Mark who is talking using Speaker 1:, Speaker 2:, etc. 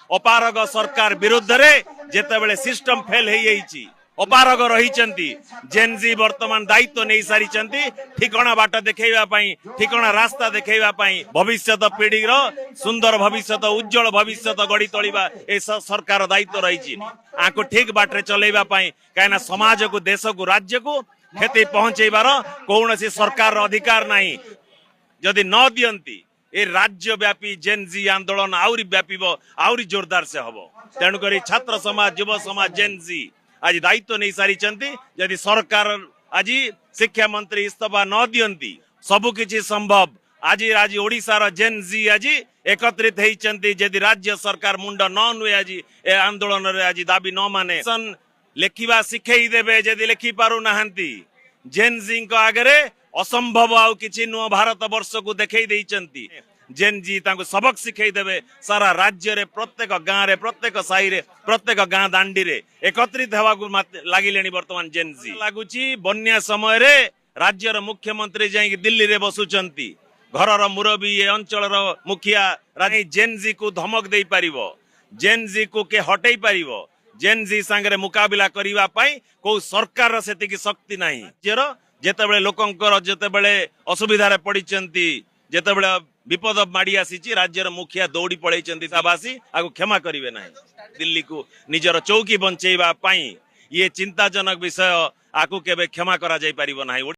Speaker 1: अपारग सरकार विरुद्ध रे जेतेबेले सिस्टम फेल हो जाइछि अपारग रही जेनजी वर्तमान दायित्व नहीं सारी ठिकणा बाट देखा ठिकणा रास्ता देखा भविष्यत पीढ़ी सुंदर भविष्यत उज्जवल भविष्यत गढ़ी तोलिबा ए सरकार दायित्व रही आको ठीक बाटे चलैबा कहीं समाज को देश को राज्य को क्षति पहुंचेबार कौन सरकार अधिकार नहीं जदि न दियंती ए राज्यव्यापी जेनजी आंदोलन आउरी व्यापीब आउरी जोरदार से हम तेणुक छात्र समाज युव समाज जेनजी आज दायित्व नहीं सारी जदि सरकार आज शिक्षा मंत्री इस्तीफा न दियंती सबु किछि संभव आज आज ओडिशार जेनजी आज एकत्रित होती जदि राज्य सरकार मुंड न नुए आज ए आंदोलन रे आज दाबी न माने लेखिबा शिखई देबे जदि लेखि पारु नाहंती जेनजी को आगरे असंभव आउ किछि नुह भारत वर्ष को देखई देइचंती जेनजी तांको सबक शिखई देबे सारा राज्य रे प्रत्येक गाँ रे प्रत्येक साई रे प्रत्येक गाँ दांडी रे एकत्रित हेबाकू लागिलेनी वर्तमान जेनजी लागुची बन्या समय रे राज्यर मुख्यमंत्री जाई दिल्ली रे बसुचंती घरर मुरबी ए अंचल मुखिया जेनजी को धमक दे पारिबो जेनजी को के हटई पारिबो जेनजी संगे मुकाबिला करिवा पई को सरकार सेतिकी शक्ति नाही जेतेबेले लोकंकर जेतेबेले असुविधा रे पडिचंती जेतेबेले विपद माड़ी आसी राज्यर मुखिया दौड़ी पड़े बासी आगु क्षमा करेंगे ना दिल्ली को निजर चौकी बंचेबा ये चिंताजनक विषय आकु केबे क्षमा करा जाई परिबो नाही।